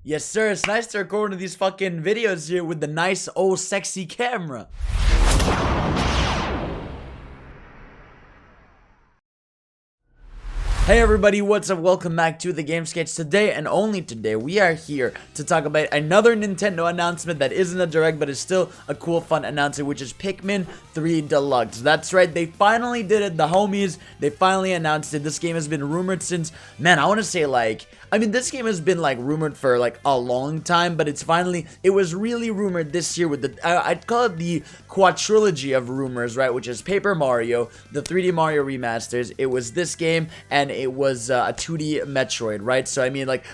Yes, sir. It's nice to record one of these fucking videos here with the nice old sexy camera. Hey everybody, what's up? Welcome back to the Game Sketch. Today and only today, we are here to talk about another Nintendo announcement that isn't a direct, but is still a cool, fun announcement, which is Pikmin 3 Deluxe. That's right, they finally did it, the homies. They finally announced it. This game has been rumored since, man, I want to say this game has been rumored for a long time, but it was really rumored this year with I'd call it the quadrilogy of rumors, right? Which is Paper Mario, the 3D Mario remasters, it was this game, and it was a 2D Metroid, right? So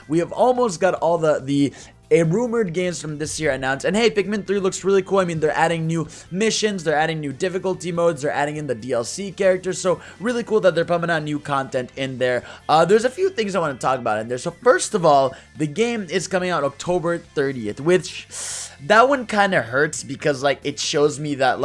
we have almost got all the rumored games from this year announced. And hey, Pikmin 3 looks really cool. They're adding new missions, they're adding new difficulty modes, they're adding in the DLC characters, so really cool that they're pumping out new content in there. There's a few things I want to talk about in there. So first of all, the game is coming out October 30th, which that one kind of hurts because it shows me that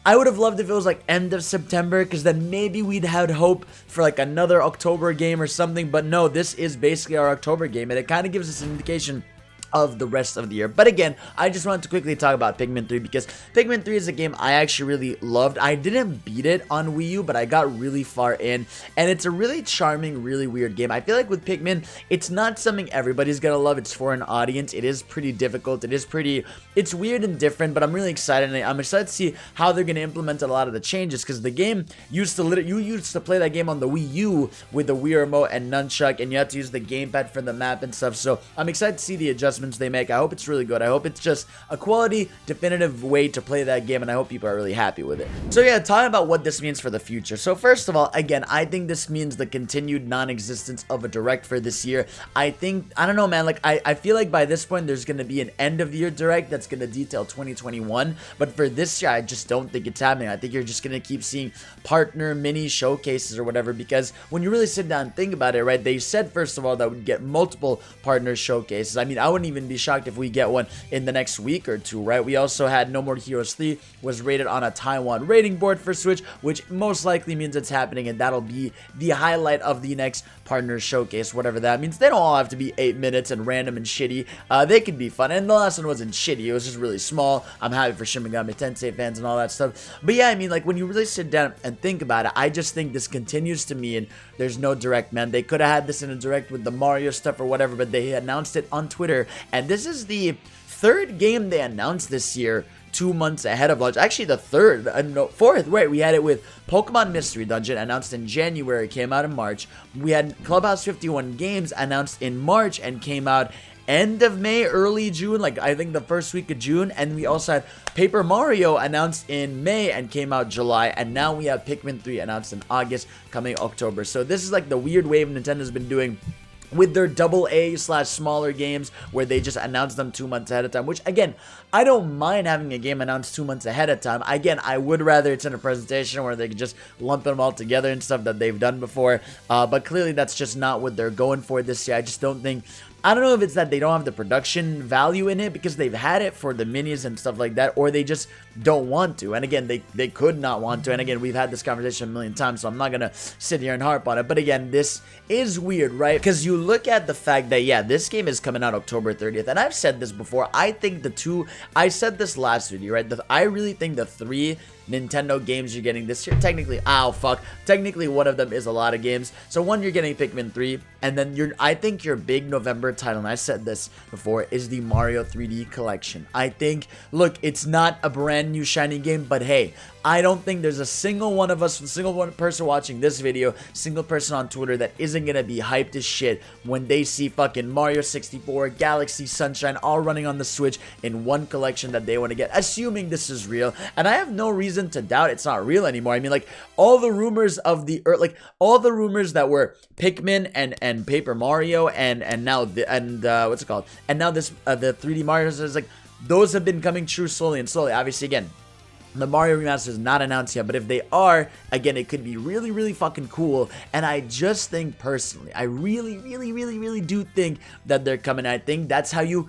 I would have loved if it was end of September, because then maybe we'd had hope for another October game or something. But no, this is basically our October game, and it kind of gives us an indication of the rest of the year. But again, I just wanted to quickly talk about Pikmin 3 because Pikmin 3 is a game I actually really loved. I didn't beat it on Wii U, but I got really far in, and it's a really charming, really weird game. I feel like with Pikmin, it's not something everybody's gonna love. It's for an audience. It is pretty difficult. It's weird and different, but I'm really excited, and I'm excited to see how they're gonna implement a lot of the changes, because the game you used to play that game on the Wii U with the Wii remote and nunchuck, and you had to use the gamepad for the map and stuff. So I'm excited to see the adjustments they make. I hope it's really good. I hope it's just a quality, definitive way to play that game, and I hope people are really happy with it. So yeah, talking about what this means for the future. So first of all, again, I think this means the continued non-existence of a direct for this year. I don't know, man, I feel like by this point there's going to be an end of year direct that's going to detail 2021, but for this year I just don't think it's happening. I think you're just going to keep seeing partner mini showcases or whatever, because when you really sit down and think about it, right, they said first of all that we'd get multiple partner showcases. I wouldn't even be shocked if we get one in the next week or two, right? We also had No More Heroes 3 was rated on a Taiwan rating board for Switch, which most likely means it's happening, and that'll be the highlight of the next partner showcase, whatever that means. They don't all have to be 8 minutes and random and shitty. They could be fun, and the last one wasn't shitty, it was just really small. I'm happy for Shin Megami Tensei fans and all that stuff. But yeah, when you really sit down and think about it, I just think this continues to mean there's no direct, man. They could have had this in a direct with the Mario stuff or whatever, but they announced it on Twitter, and this is the third game they announced this year 2 months ahead of launch. Actually, the fourth, right? We had it with Pokemon Mystery Dungeon announced in January, came out in March. We had Clubhouse 51 Games announced in March and came out end of May, early June, I think the first week of June. And we also had Paper Mario announced in May and came out July, and now we have Pikmin 3 announced in August, coming October. So this is the weird wave Nintendo's been doing with their AA/smaller games, where they just announce them 2 months ahead of time, which again, I don't mind having a game announced 2 months ahead of time. Again, I would rather it's in a presentation where they can just lump them all together and stuff that they've done before, but clearly that's just not what they're going for this year. I don't know if it's that they don't have the production value in it because they've had it for the minis and stuff like that, or they just don't want to. And again, they could not want to. And again, we've had this conversation a million times, so I'm not going to sit here and harp on it. But again, this is weird, right? Because you look at the fact that, yeah, this game is coming out October 30th. And I've said this before. I said this last video, right? I really think the 3 Nintendo games you're getting this year, technically one of them is a lot of games. So one, you're getting Pikmin 3, and then I think your big November title, and I said this before, is the Mario 3D collection. I think, look, it's not a brand new shiny game, but hey, I don't think there's a single one of us, single one person watching this video, single person on Twitter that isn't gonna be hyped as shit when they see fucking Mario 64, Galaxy, Sunshine all running on the Switch in one collection that they want to get, assuming this is real. And I have no reason to doubt it's not real anymore. All the rumors of all the rumors that were Pikmin and Paper Mario and now what's it called? And now this the 3D Mario is those have been coming true slowly and slowly. Obviously, again, the Mario remaster is not announced yet, but if they are, again, it could be really, really fucking cool. And I just think personally, I really, really, really, really do think that they're coming. I think that's how you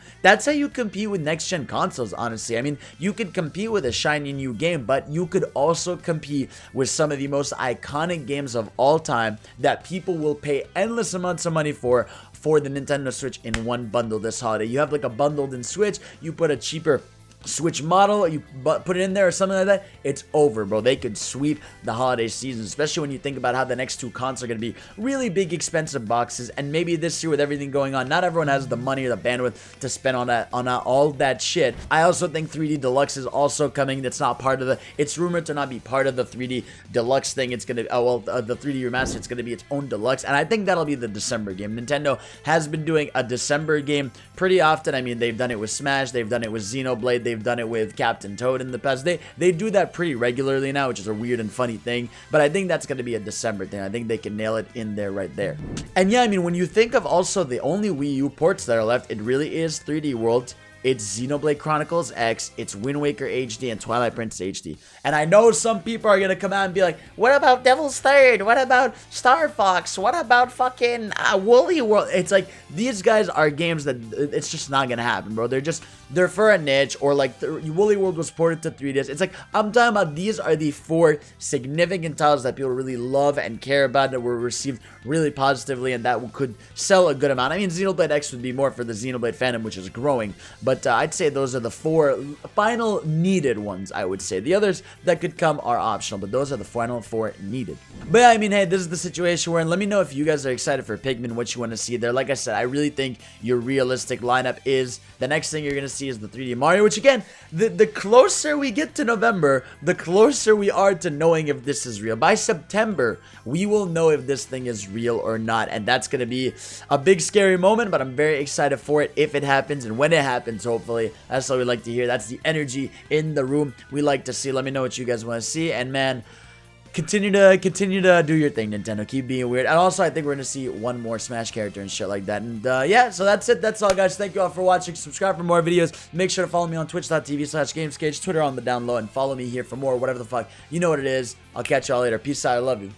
compete with next gen consoles, honestly. You could compete with a shiny new game, but you could also compete with some of the most iconic games of all time that people will pay endless amounts of money for for the Nintendo Switch in one bundle this holiday. You have like a bundled in Switch, you put a cheaper Switch model, you put it in there or something like that, it's over, bro. They could sweep the holiday season, especially when you think about how the next two consoles are going to be really big, expensive boxes. And maybe this year with everything going on, not everyone has the money or the bandwidth to spend on that, all that shit. I also think 3D Deluxe is also coming. That's not part of the, it's rumored to not be part of the 3D Deluxe thing. It's going to, the 3D Remaster, it's going to be its own Deluxe. And I think that'll be the December game. Nintendo has been doing a December game pretty often. I mean, they've done it with Smash, they've done it with Xenoblade, they've done it with Captain Toad in the past. They do that pretty regularly now, which is a weird and funny thing, but I think that's going to be a December thing. I think they can nail it in there right there. And yeah, I mean, when you think of also the only Wii U ports that are left, it really is 3D World, it's Xenoblade Chronicles X, it's Wind Waker HD, and Twilight Princess HD. And I know some people are going to come out and be like, what about Devil's Third? What about Star Fox? What about fucking Woolly World? It's like, these guys are games that it's just not going to happen, bro. They're for a niche, or like Woolly World was ported to 3DS. It's like, I'm talking about these are the 4 significant titles that people really love and care about, that were received really positively, and that could sell a good amount. I mean, Xenoblade X would be more for the Xenoblade fandom, which is growing, but I'd say those are the 4 final needed ones, I would say. The others that could come are optional, but those are the final 4 needed. But yeah, I mean, hey, this is the situation we're in. Let me know if you guys are excited for Pikmin, what you want to see there. Like I said, I really think your realistic lineup is the next thing you're going to see is the 3D Mario, which again, the closer we get to November, the closer we are to knowing if this is real. By September, we will know if this thing is real or not, and that's going to be a big scary moment, but I'm very excited for it if it happens and when it happens, hopefully. That's what we like to hear. That's the energy in the room we like to see. Let me know what you guys want to see, and man, continue to do your thing, Nintendo. Keep being weird. And also, I think we're gonna see one more Smash character and shit like that. And yeah, so that's it. That's all, guys. Thank you all for watching. Subscribe for more videos. Make sure to follow me on twitch.tv/GamesCage, Twitter on the down low, and follow me here for more, whatever the fuck. You know what it is. I'll catch y'all later. Peace out. I love you.